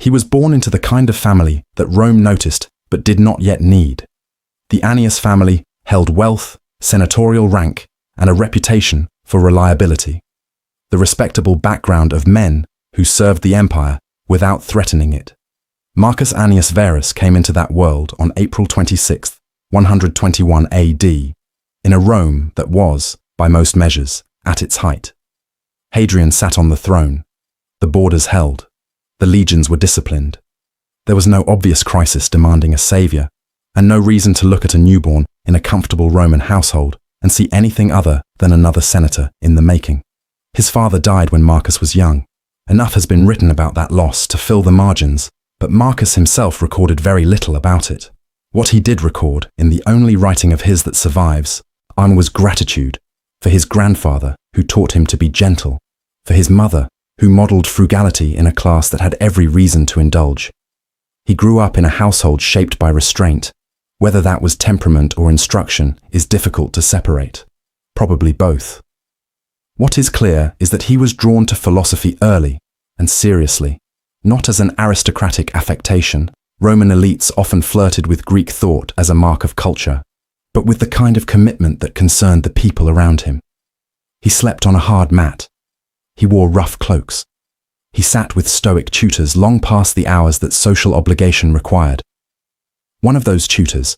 He was born into the kind of family that Rome noticed but did not yet need. The Annius family held wealth, senatorial rank, and a reputation for reliability. The respectable background of men who served the empire without threatening it. Marcus Annius Verus came into that world on April 26, 121 AD, in a Rome that was, by most measures, at its height. Hadrian sat on the throne. The borders held. The legions were disciplined. There was no obvious crisis demanding a savior, and no reason to look at a newborn in a comfortable Roman household and see anything other than another senator in the making. His father died when Marcus was young. Enough has been written about that loss to fill the margins, but Marcus himself recorded very little about it. What he did record, in the only writing of his that survives, was gratitude for his grandfather, who taught him to be gentle, for his mother, who modelled frugality in a class that had every reason to indulge. He grew up in a household shaped by restraint. Whether that was temperament or instruction is difficult to separate. Probably both. What is clear is that he was drawn to philosophy early and seriously, not as an aristocratic affectation. Roman elites often flirted with Greek thought as a mark of culture, but with the kind of commitment that concerned the people around him. He slept on a hard mat. He wore rough cloaks. He sat with Stoic tutors long past the hours that social obligation required. One of those tutors,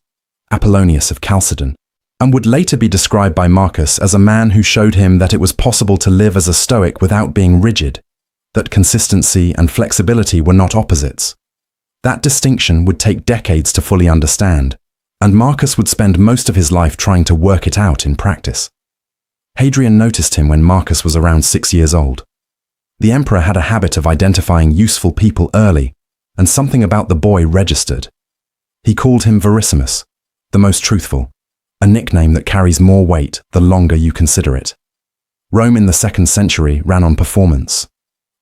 Apollonius of Chalcedon, and would later be described by Marcus as a man who showed him that it was possible to live as a Stoic without being rigid, that consistency and flexibility were not opposites. That distinction would take decades to fully understand, and Marcus would spend most of his life trying to work it out in practice. Hadrian noticed him when Marcus was around 6 years old. The emperor had a habit of identifying useful people early, and something about the boy registered. He called him Verissimus, the most truthful, a nickname that carries more weight the longer you consider it. Rome in the 2nd century ran on performance,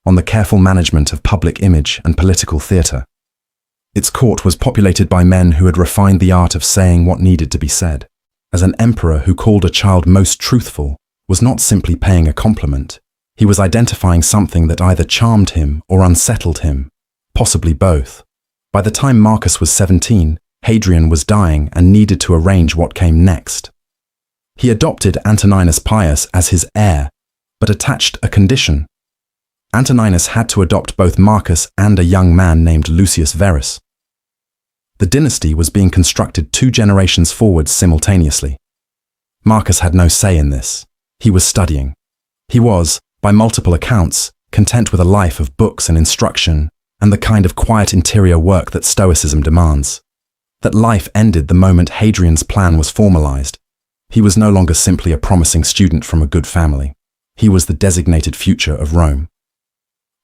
on the careful management of public image and political theatre. Its court was populated by men who had refined the art of saying what needed to be said. As an emperor who called a child most truthful was not simply paying a compliment. He was identifying something that either charmed him or unsettled him, possibly both. By the time Marcus was 17, Hadrian was dying and needed to arrange what came next. He adopted Antoninus Pius as his heir, but attached a condition. Antoninus had to adopt both Marcus and a young man named Lucius Verus. The dynasty was being constructed 2 generations forward simultaneously. Marcus had no say in this. He was studying. He was, by multiple accounts, content with a life of books and instruction and the kind of quiet interior work that Stoicism demands. That life ended the moment Hadrian's plan was formalized. He was no longer simply a promising student from a good family. He was the designated future of Rome.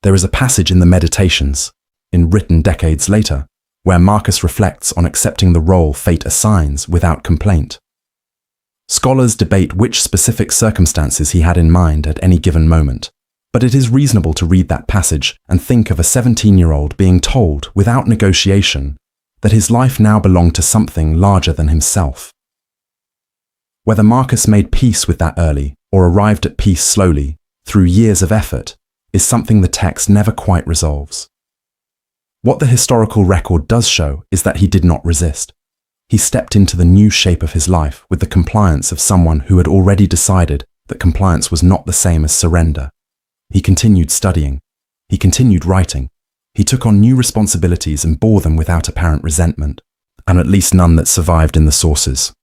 There is a passage in the Meditations, written decades later, where Marcus reflects on accepting the role fate assigns without complaint. Scholars debate which specific circumstances he had in mind at any given moment, but it is reasonable to read that passage and think of a 17-year-old being told, without negotiation, that his life now belonged to something larger than himself. Whether Marcus made peace with that early, or arrived at peace slowly, through years of effort, is something the text never quite resolves. What the historical record does show is that he did not resist. He stepped into the new shape of his life with the compliance of someone who had already decided that compliance was not the same as surrender. He continued studying. He continued writing. He took on new responsibilities and bore them without apparent resentment, and at least none that survived in the sources.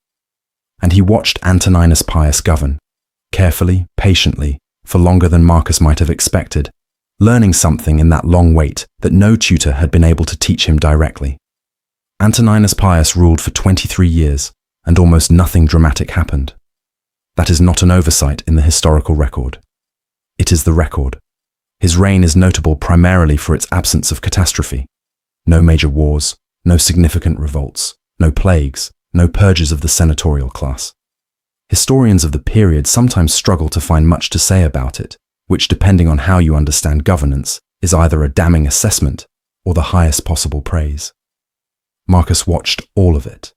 And he watched Antoninus Pius govern, carefully, patiently, for longer than Marcus might have expected, learning something in that long wait that no tutor had been able to teach him directly. Antoninus Pius ruled for 23 years, and almost nothing dramatic happened. That is not an oversight in the historical record. It is the record. His reign is notable primarily for its absence of catastrophe. No major wars, no significant revolts, no plagues, no purges of the senatorial class. Historians of the period sometimes struggle to find much to say about it, which, depending on how you understand governance, is either a damning assessment or the highest possible praise. Marcus watched all of it.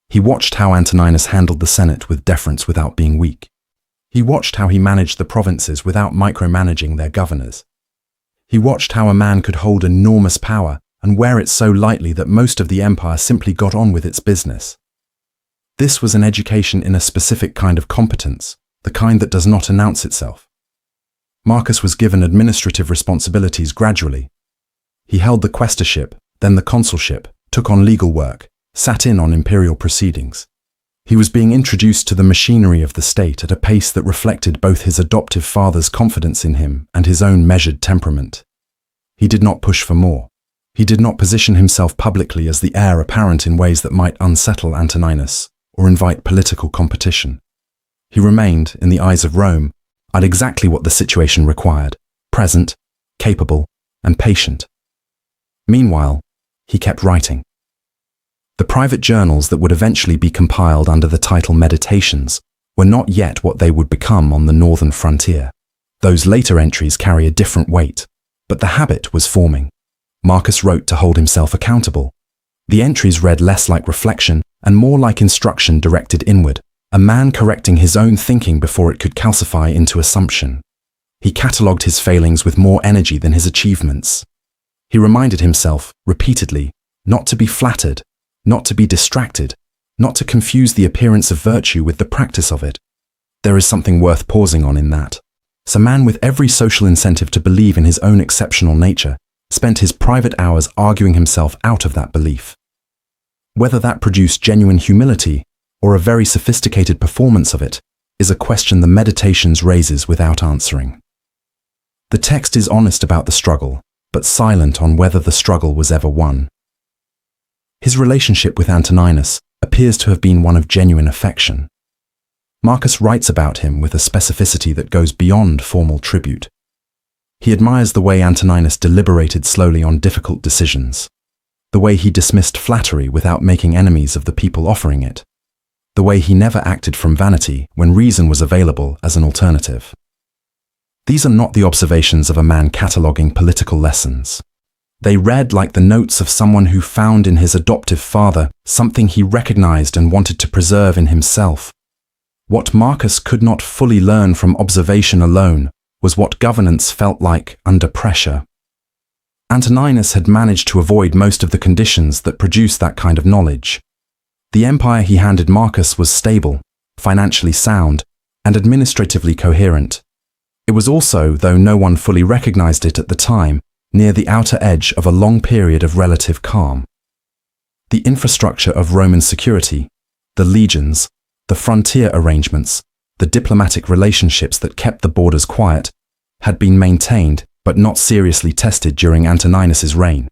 He watched how Antoninus handled the Senate with deference without being weak. He watched how he managed the provinces without micromanaging their governors. He watched how a man could hold enormous power and wear it so lightly that most of the empire simply got on with its business. This was an education in a specific kind of competence, the kind that does not announce itself. Marcus was given administrative responsibilities gradually. He held the quaestorship, then the consulship, took on legal work, sat in on imperial proceedings. He was being introduced to the machinery of the state at a pace that reflected both his adoptive father's confidence in him and his own measured temperament. He did not push for more. He did not position himself publicly as the heir apparent in ways that might unsettle Antoninus or invite political competition. He remained, in the eyes of Rome, at exactly what the situation required: present, capable, and patient. Meanwhile, he kept writing. The private journals that would eventually be compiled under the title Meditations were not yet what they would become on the northern frontier. Those later entries carry a different weight, but the habit was forming. Marcus wrote to hold himself accountable. The entries read less like reflection and more like instruction directed inward, a man correcting his own thinking before it could calcify into assumption. He catalogued his failings with more energy than his achievements. He reminded himself, repeatedly, not to be flattered, not to be distracted, not to confuse the appearance of virtue with the practice of it. There is something worth pausing on in that. A man with every social incentive to believe in his own exceptional nature spent his private hours arguing himself out of that belief. Whether that produced genuine humility or a very sophisticated performance of it is a question the Meditations raises without answering. The text is honest about the struggle, but silent on whether the struggle was ever won. His relationship with Antoninus appears to have been one of genuine affection. Marcus writes about him with a specificity that goes beyond formal tribute. He admires the way Antoninus deliberated slowly on difficult decisions, the way he dismissed flattery without making enemies of the people offering it, the way he never acted from vanity when reason was available as an alternative. These are not the observations of a man cataloguing political lessons. They read like the notes of someone who found in his adoptive father something he recognized and wanted to preserve in himself. What Marcus could not fully learn from observation alone was what governance felt like under pressure. Antoninus had managed to avoid most of the conditions that produced that kind of knowledge. The empire he handed Marcus was stable, financially sound, and administratively coherent. It was also, though no one fully recognized it at the time, near the outer edge of a long period of relative calm. The infrastructure of Roman security, the legions, the frontier arrangements, the diplomatic relationships that kept the borders quiet, had been maintained but not seriously tested during Antoninus's reign.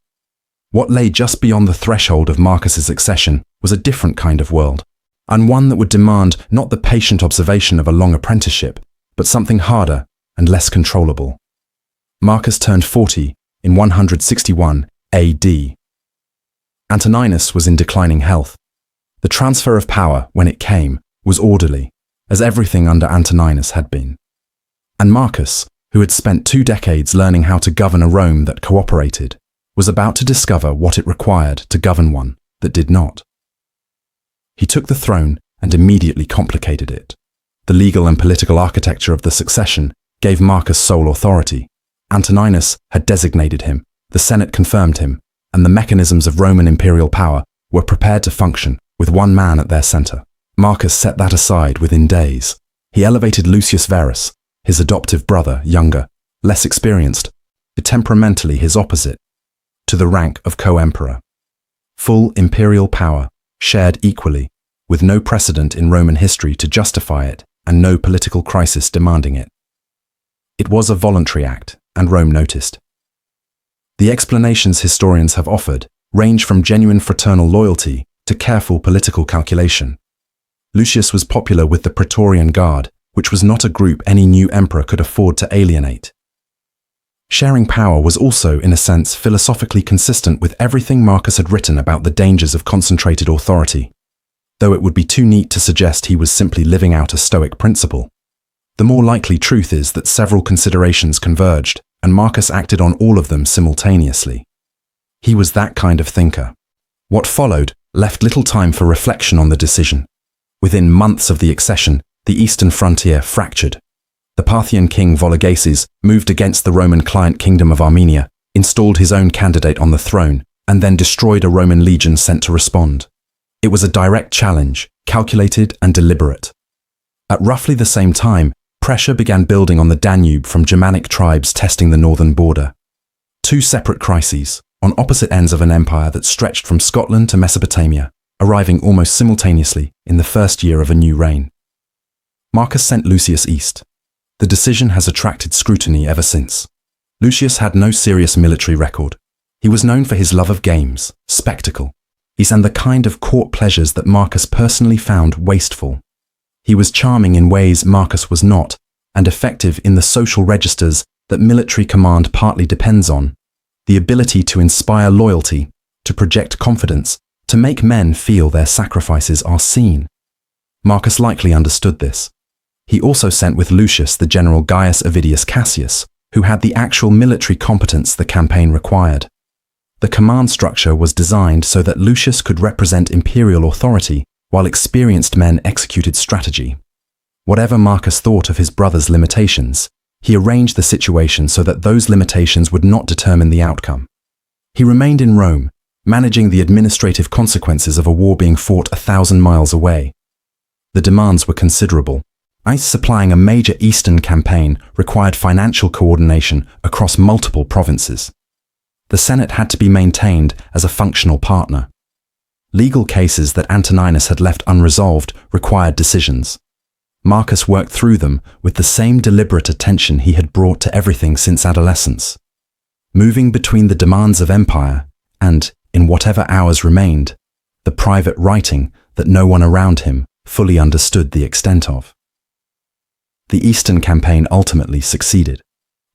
What lay just beyond the threshold of Marcus's accession was a different kind of world, and one that would demand not the patient observation of a long apprenticeship, but something harder and less controllable. Marcus turned 40 in 161 AD. Antoninus was in declining health. The transfer of power, when it came, was orderly, as everything under Antoninus had been. And Marcus, who had spent 2 decades learning how to govern a Rome that cooperated, was about to discover what it required to govern one that did not. He took the throne and immediately complicated it. The legal and political architecture of the succession gave Marcus sole authority. Antoninus had designated him, the Senate confirmed him, and the mechanisms of Roman imperial power were prepared to function with one man at their center. Marcus set that aside within days. He elevated Lucius Verus, his adoptive brother, younger, less experienced, temperamentally his opposite, to the rank of co-emperor. Full imperial power, shared equally, with no precedent in Roman history to justify it and no political crisis demanding it. It was a voluntary act, and Rome noticed. The explanations historians have offered range from genuine fraternal loyalty to careful political calculation. Lucius was popular with the Praetorian Guard, which was not a group any new emperor could afford to alienate. Sharing power was also, in a sense, philosophically consistent with everything Marcus had written about the dangers of concentrated authority, though it would be too neat to suggest he was simply living out a Stoic principle. The more likely truth is that several considerations converged, and Marcus acted on all of them simultaneously. He was that kind of thinker. What followed left little time for reflection on the decision. Within months of the accession, the eastern frontier fractured. The Parthian king Vologases moved against the Roman client kingdom of Armenia, installed his own candidate on the throne, and then destroyed a Roman legion sent to respond. It was a direct challenge, calculated and deliberate. At roughly the same time, pressure began building on the Danube from Germanic tribes testing the northern border. Two separate crises, on opposite ends of an empire that stretched from Scotland to Mesopotamia, arriving almost simultaneously in the first year of a new reign. Marcus sent Lucius east. The decision has attracted scrutiny ever since. Lucius had no serious military record. He was known for his love of games, spectacle, and the kind of court pleasures that Marcus personally found wasteful. He was charming in ways Marcus was not, and effective in the social registers that military command partly depends on: the ability to inspire loyalty, to project confidence, to make men feel their sacrifices are seen. Marcus likely understood this. He also sent with Lucius the general Gaius Avidius Cassius, who had the actual military competence the campaign required. The command structure was designed so that Lucius could represent imperial authority while experienced men executed strategy. Whatever Marcus thought of his brother's limitations, he arranged the situation so that those limitations would not determine the outcome. He remained in Rome, managing the administrative consequences of a war being fought 1,000 miles away. The demands were considerable. Supplying a major eastern campaign required financial coordination across multiple provinces. The Senate had to be maintained as a functional partner. Legal cases that Antoninus had left unresolved required decisions. Marcus worked through them with the same deliberate attention he had brought to everything since adolescence. Moving between the demands of empire and, in whatever hours remained, the private writing that no one around him fully understood the extent of. The Eastern campaign ultimately succeeded.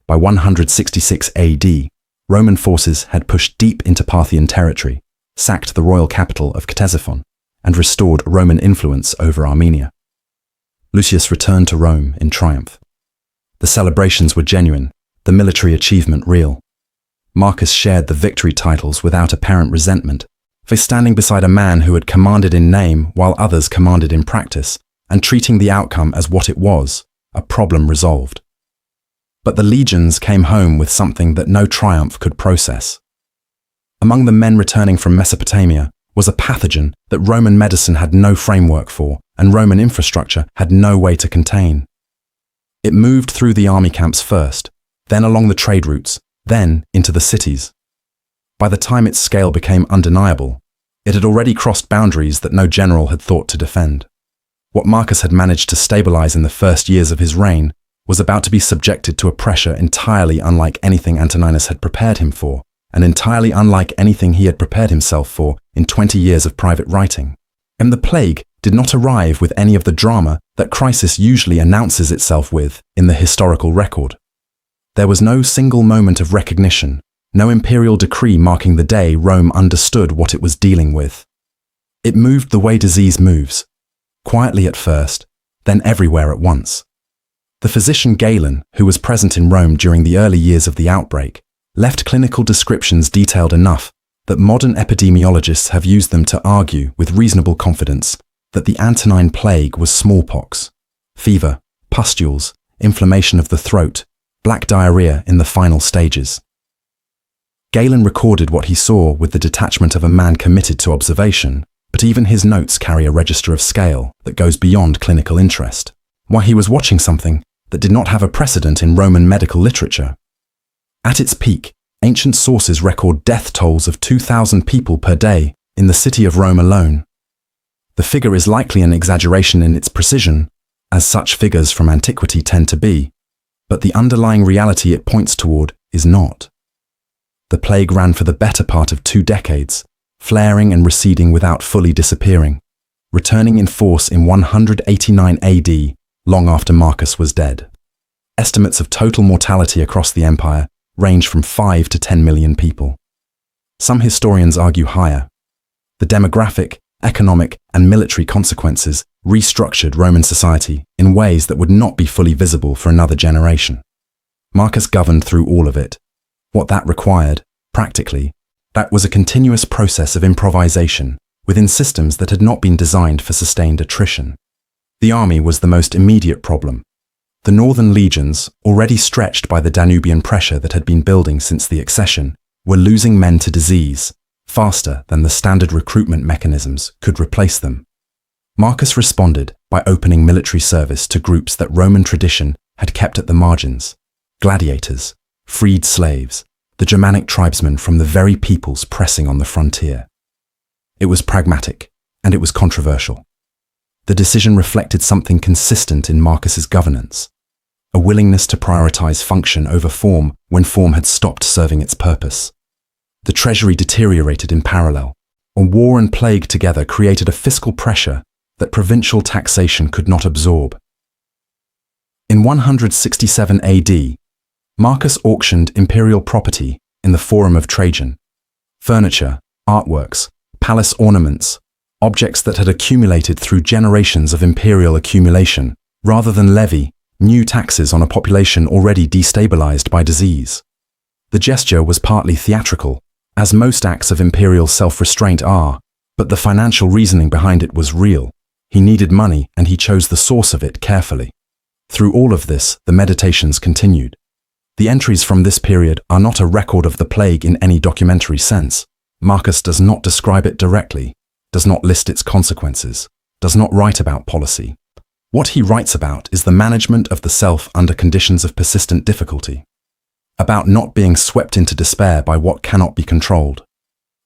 By 166 AD, Roman forces had pushed deep into Parthian territory, sacked the royal capital of Ctesiphon, and restored Roman influence over Armenia. Lucius returned to Rome in triumph. The celebrations were genuine, the military achievement real. Marcus shared the victory titles without apparent resentment, for standing beside a man who had commanded in name while others commanded in practice, and treating the outcome as what it was: a problem resolved. But the legions came home with something that no triumph could process. Among the men returning from Mesopotamia was a pathogen that Roman medicine had no framework for, and Roman infrastructure had no way to contain. It moved through the army camps first, then along the trade routes, then into the cities. By the time its scale became undeniable, it had already crossed boundaries that no general had thought to defend. What Marcus had managed to stabilize in the first years of his reign was about to be subjected to a pressure entirely unlike anything Antoninus had prepared him for, and entirely unlike anything he had prepared himself for in 20 years of private writing. And the plague did not arrive with any of the drama that crisis usually announces itself with in the historical record. There was no single moment of recognition, no imperial decree marking the day Rome understood what it was dealing with. It moved the way disease moves, quietly at first, then everywhere at once. The physician Galen, who was present in Rome during the early years of the outbreak, left clinical descriptions detailed enough that modern epidemiologists have used them to argue with reasonable confidence that the Antonine Plague was smallpox, fever, pustules, inflammation of the throat, black diarrhea in the final stages. Galen recorded what he saw with the detachment of a man committed to observation, but even his notes carry a register of scale that goes beyond clinical interest. Why he was watching something that did not have a precedent in Roman medical literature. At its peak, ancient sources record death tolls of 2,000 people per day in the city of Rome alone. The figure is likely an exaggeration in its precision, as such figures from antiquity tend to be, but the underlying reality it points toward is not. The plague ran for the better part of 2 decades, flaring and receding without fully disappearing, returning in force in 189 AD, long after Marcus was dead. Estimates of total mortality across the empire range from 5 to 10 million people. Some historians argue higher. The demographic, economic, and military consequences restructured Roman society in ways that would not be fully visible for another generation. Marcus governed through all of it. What that required, practically, that was a continuous process of improvisation within systems that had not been designed for sustained attrition. The army was the most immediate problem. The northern legions, already stretched by the Danubian pressure that had been building since the accession, were losing men to disease, faster than the standard recruitment mechanisms could replace them. Marcus responded by opening military service to groups that Roman tradition had kept at the margins: gladiators, freed slaves, the Germanic tribesmen from the very peoples pressing on the frontier. It was pragmatic, and it was controversial. The decision reflected something consistent in Marcus's governance: a willingness to prioritize function over form when form had stopped serving its purpose. The treasury deteriorated in parallel, and war and plague together created a fiscal pressure that provincial taxation could not absorb. In 167 AD, Marcus auctioned imperial property in the Forum of Trajan: furniture, artworks, palace ornaments, objects that had accumulated through generations of imperial accumulation, rather than levy new taxes on a population already destabilized by disease. The gesture was partly theatrical, as most acts of imperial self-restraint are, but the financial reasoning behind it was real. He needed money, and he chose the source of it carefully. Through all of this, the meditations continued. The entries from this period are not a record of the plague in any documentary sense. Marcus does not describe it directly, does not list its consequences, does not write about policy. What he writes about is the management of the self under conditions of persistent difficulty, about not being swept into despair by what cannot be controlled,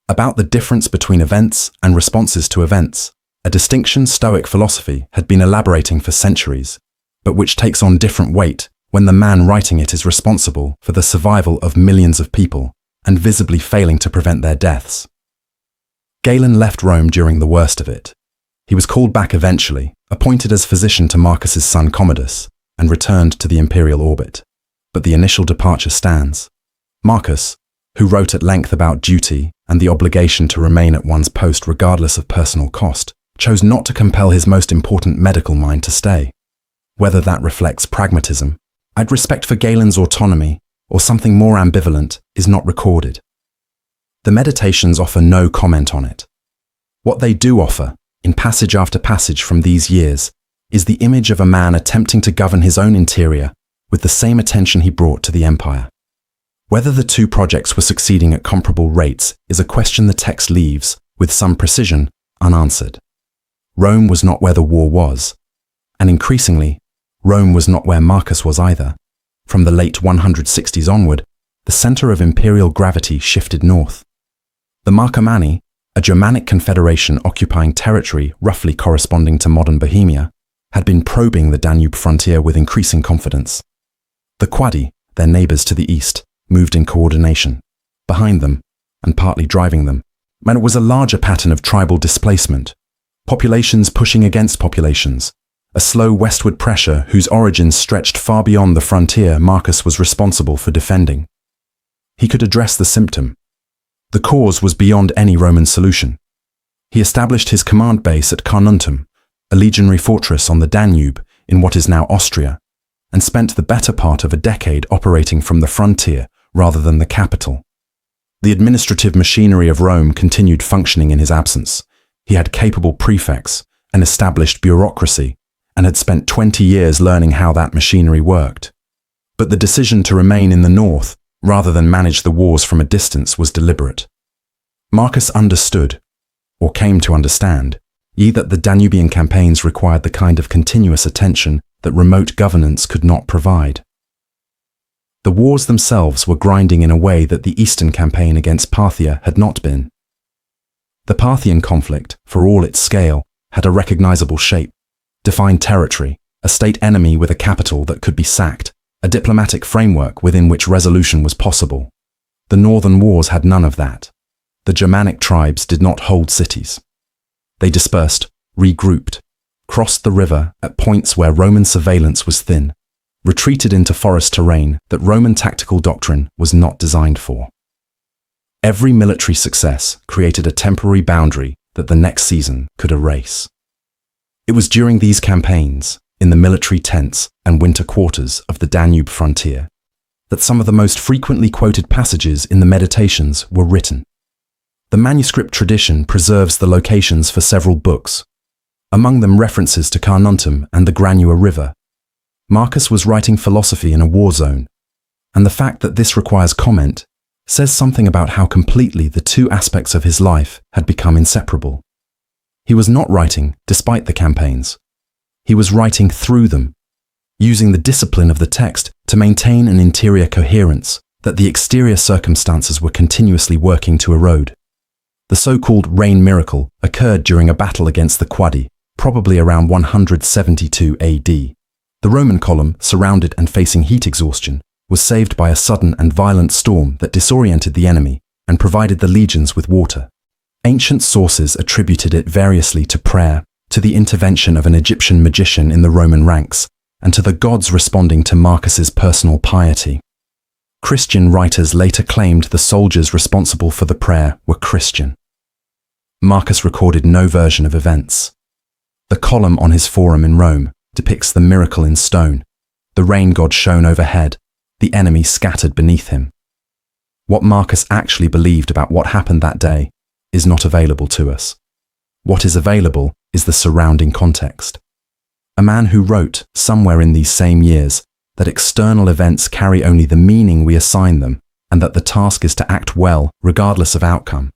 about the difference between events and responses to events, a distinction Stoic philosophy had been elaborating for centuries, but which takes on different weight when the man writing it is responsible for the survival of millions of people and visibly failing to prevent their deaths. Galen left Rome during the worst of it. He was called back eventually, appointed as physician to Marcus's son Commodus, and returned to the imperial orbit. But the initial departure stands. Marcus, who wrote at length about duty and the obligation to remain at one's post regardless of personal cost, chose not to compel his most important medical mind to stay. Whether that reflects pragmatism, I'd respect for Galen's autonomy, or something more ambivalent, is not recorded. The Meditations offer no comment on it. What they do offer, in passage after passage from these years, is the image of a man attempting to govern his own interior with the same attention he brought to the empire. Whether the two projects were succeeding at comparable rates is a question the text leaves, with some precision, unanswered. Rome was not where the war was, and increasingly, Rome was not where Marcus was either. From the late 160s onward, the center of imperial gravity shifted north. The Marcomanni, a Germanic confederation occupying territory roughly corresponding to modern Bohemia, had been probing the Danube frontier with increasing confidence. The Quadi, their neighbors to the east, moved in coordination. Behind them, and partly driving them, and it was a larger pattern of tribal displacement, populations pushing against populations, a slow westward pressure whose origins stretched far beyond the frontier Marcus was responsible for defending. He could address the symptom. The cause was beyond any Roman solution. He established his command base at Carnuntum, a legionary fortress on the Danube in what is now Austria, and spent the better part of a decade operating from the frontier rather than the capital. The administrative machinery of Rome continued functioning in his absence. He had capable prefects, an established bureaucracy, and had spent 20 years learning how that machinery worked. But the decision to remain in the north, rather than manage the wars from a distance, was deliberate. Marcus understood, or came to understand, that the Danubian campaigns required the kind of continuous attention that remote governance could not provide. The wars themselves were grinding in a way that the eastern campaign against Parthia had not been. The Parthian conflict, for all its scale, had a recognizable shape: defined territory, a state enemy with a capital that could be sacked, a diplomatic framework within which resolution was possible. The northern wars had none of that. The Germanic tribes did not hold cities. They dispersed, regrouped, crossed the river at points where Roman surveillance was thin, retreated into forest terrain that Roman tactical doctrine was not designed for. Every military success created a temporary boundary that the next season could erase. It was during these campaigns, in the military tents and winter quarters of the Danube frontier, that some of the most frequently quoted passages in the Meditations were written. The manuscript tradition preserves the locations for several books, among them references to Carnuntum and the Granua River. Marcus was writing philosophy in a war zone, and the fact that this requires comment says something about how completely the two aspects of his life had become inseparable. He was not writing despite the campaigns. He was writing through them, using the discipline of the text to maintain an interior coherence that the exterior circumstances were continuously working to erode. The so-called rain miracle occurred during a battle against the Quadi, probably around 172 AD. The Roman column, surrounded and facing heat exhaustion, was saved by a sudden and violent storm that disoriented the enemy and provided the legions with water. Ancient sources attributed it variously to prayer, to the intervention of an Egyptian magician in the Roman ranks, and to the gods responding to Marcus's personal piety. Christian writers later claimed the soldiers responsible for the prayer were Christian. Marcus recorded no version of events. The column on his forum in Rome depicts the miracle in stone. The rain god shone overhead, the enemy scattered beneath him. What Marcus actually believed about what happened that day is not available to us. What is available is the surrounding context. A man who wrote, somewhere in these same years, that external events carry only the meaning we assign them, and that the task is to act well, regardless of outcome,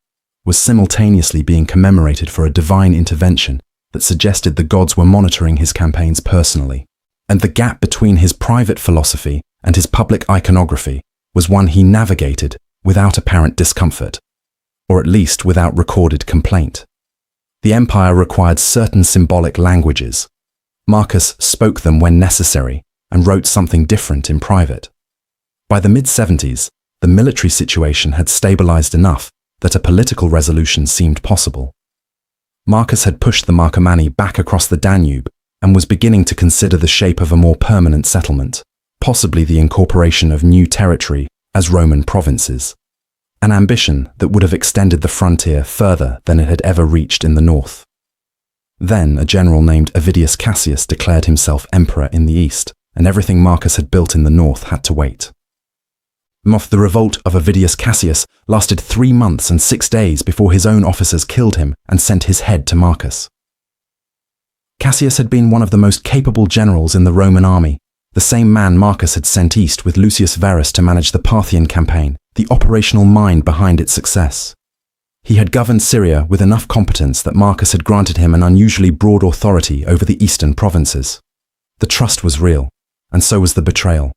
was simultaneously being commemorated for a divine intervention that suggested the gods were monitoring his campaigns personally, and the gap between his private philosophy and his public iconography was one he navigated without apparent discomfort, or at least without recorded complaint. The empire required certain symbolic languages. Marcus spoke them when necessary and wrote something different in private. By the mid-70s, the military situation had stabilized enough that a political resolution seemed possible. Marcus had pushed the Marcomanni back across the Danube and was beginning to consider the shape of a more permanent settlement, possibly the incorporation of new territory as Roman provinces, an ambition that would have extended the frontier further than it had ever reached in the north. Then a general named Avidius Cassius declared himself emperor in the east, and everything Marcus had built in the north had to wait. The revolt of Avidius Cassius lasted 3 months and 6 days before his own officers killed him and sent his head to Marcus. Cassius had been one of the most capable generals in the Roman army, the same man Marcus had sent east with Lucius Verus to manage the Parthian campaign, the operational mind behind its success. He had governed Syria with enough competence that Marcus had granted him an unusually broad authority over the eastern provinces. The trust was real, and so was the betrayal.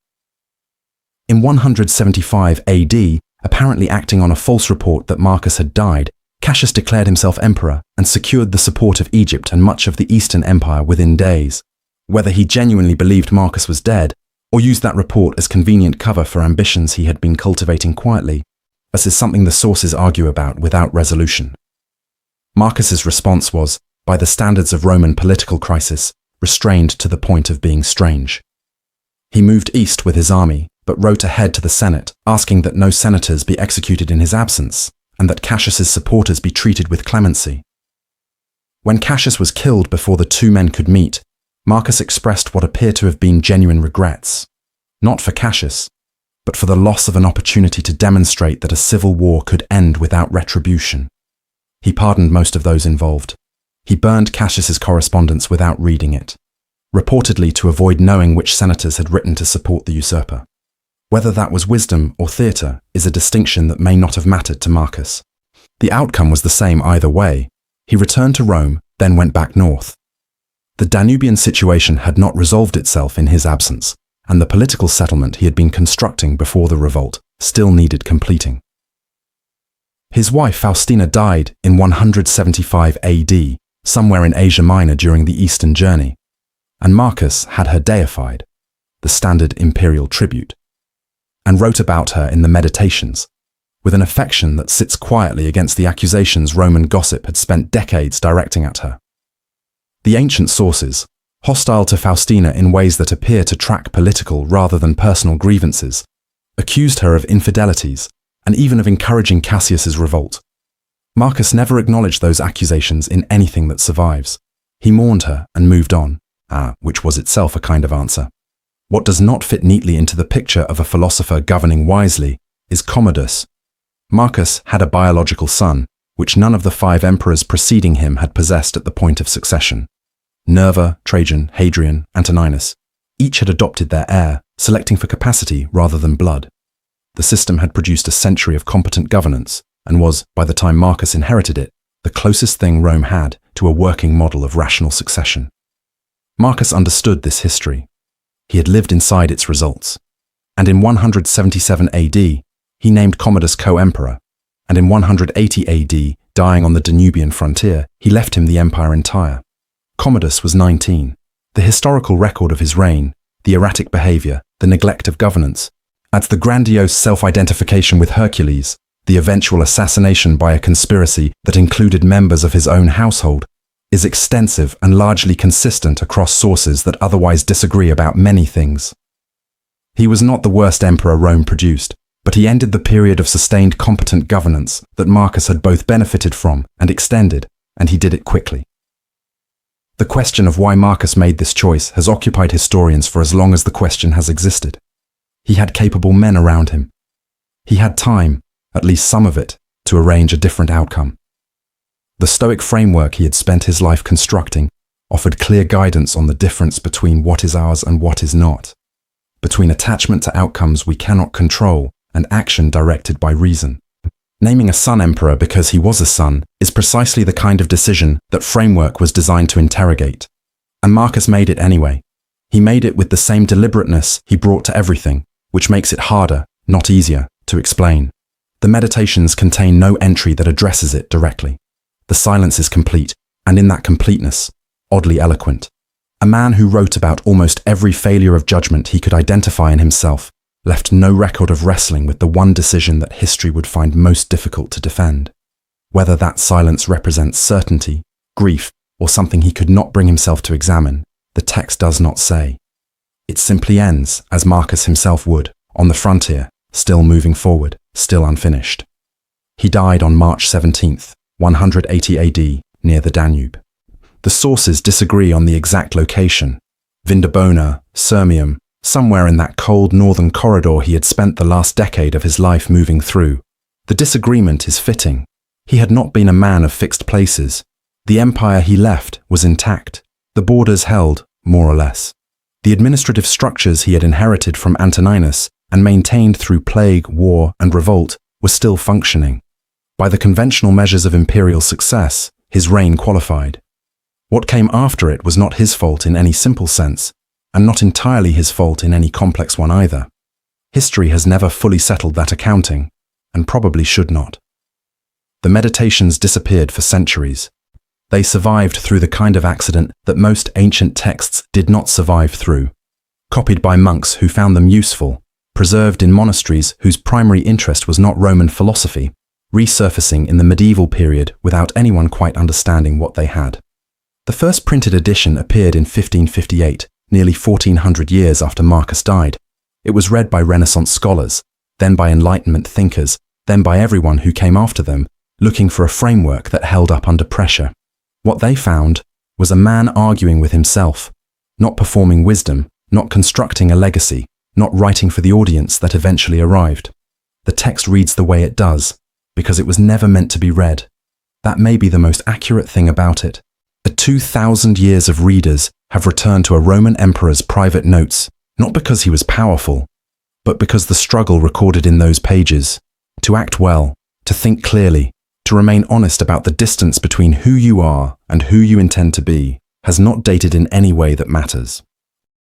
In 175 AD, apparently acting on a false report that Marcus had died, Cassius declared himself emperor and secured the support of Egypt and much of the Eastern Empire within days. Whether he genuinely believed Marcus was dead, or used that report as convenient cover for ambitions he had been cultivating quietly, this is something the sources argue about without resolution. Marcus's response was, by the standards of Roman political crisis, restrained to the point of being strange. He moved east with his army, but wrote ahead to the Senate, asking that no senators be executed in his absence, and that Cassius's supporters be treated with clemency. When Cassius was killed before the two men could meet, Marcus expressed what appear to have been genuine regrets, not for Cassius, but for the loss of an opportunity to demonstrate that a civil war could end without retribution. He pardoned most of those involved. He burned Cassius's correspondence without reading it, reportedly to avoid knowing which senators had written to support the usurper. Whether that was wisdom or theatre is a distinction that may not have mattered to Marcus. The outcome was the same either way. He returned to Rome, then went back north. The Danubian situation had not resolved itself in his absence, and the political settlement he had been constructing before the revolt still needed completing. His wife Faustina died in 175 AD, somewhere in Asia Minor during the Eastern journey, and Marcus had her deified, the standard imperial tribute, and wrote about her in the Meditations, with an affection that sits quietly against the accusations Roman gossip had spent decades directing at her. The ancient sources, hostile to Faustina in ways that appear to track political rather than personal grievances, accused her of infidelities and even of encouraging Cassius's revolt. Marcus never acknowledged those accusations in anything that survives. He mourned her and moved on, which was itself a kind of answer. What does not fit neatly into the picture of a philosopher governing wisely is Commodus. Marcus had a biological son, which none of the 5 emperors preceding him had possessed at the point of succession. Nerva, Trajan, Hadrian, Antoninus, Each had adopted their heir, selecting for capacity rather than blood. The system had produced a century of competent governance and was, by the time Marcus inherited it, the closest thing Rome had to a working model of rational succession. Marcus understood this history. He had lived inside its results. And in 177 AD, he named Commodus co-emperor, and in 180 AD, dying on the Danubian frontier, he left him the empire entire. Commodus was 19. The historical record of his reign, the erratic behavior, the neglect of governance, adds the grandiose self-identification with Hercules, the eventual assassination by a conspiracy that included members of his own household, is extensive and largely consistent across sources that otherwise disagree about many things. He was not the worst emperor Rome produced, but he ended the period of sustained competent governance that Marcus had both benefited from and extended, and he did it quickly. The question of why Marcus made this choice has occupied historians for as long as the question has existed. He had capable men around him. He had time, at least some of it, to arrange a different outcome. The Stoic framework he had spent his life constructing offered clear guidance on the difference between what is ours and what is not, between attachment to outcomes we cannot control and action directed by reason. Naming a son emperor because he was a son is precisely the kind of decision that framework was designed to interrogate. And Marcus made it anyway. He made it with the same deliberateness he brought to everything, which makes it harder, not easier, to explain. The Meditations contain no entry that addresses it directly. The silence is complete, and in that completeness, oddly eloquent. A man who wrote about almost every failure of judgment he could identify in himself left no record of wrestling with the one decision that history would find most difficult to defend. Whether that silence represents certainty, grief, or something he could not bring himself to examine, the text does not say. It simply ends, as Marcus himself would, on the frontier, still moving forward, still unfinished. He died on March 17th, 180 AD, near the Danube. The sources disagree on the exact location. Vindobona, Sirmium, somewhere in that cold northern corridor he had spent the last decade of his life moving through. The disagreement is fitting. He had not been a man of fixed places. The empire he left was intact. The borders held, more or less. The administrative structures he had inherited from Antoninus and maintained through plague, war, and revolt were still functioning. By the conventional measures of imperial success, his reign qualified. What came after it was not his fault in any simple sense, and not entirely his fault in any complex one either. History has never fully settled that accounting, and probably should not. The Meditations disappeared for centuries. They survived through the kind of accident that most ancient texts did not survive through. Copied by monks who found them useful, preserved in monasteries whose primary interest was not Roman philosophy, resurfacing in the medieval period without anyone quite understanding what they had. The first printed edition appeared in 1558, nearly 1400 years after Marcus died. It was read by Renaissance scholars, then by Enlightenment thinkers, then by everyone who came after them, looking for a framework that held up under pressure. What they found was a man arguing with himself, not performing wisdom, not constructing a legacy, not writing for the audience that eventually arrived. The text reads the way it does, because it was never meant to be read. That may be the most accurate thing about it. The 2,000 years of readers have returned to a Roman emperor's private notes, not because he was powerful, but because the struggle recorded in those pages, to act well, to think clearly, to remain honest about the distance between who you are and who you intend to be, has not dated in any way that matters.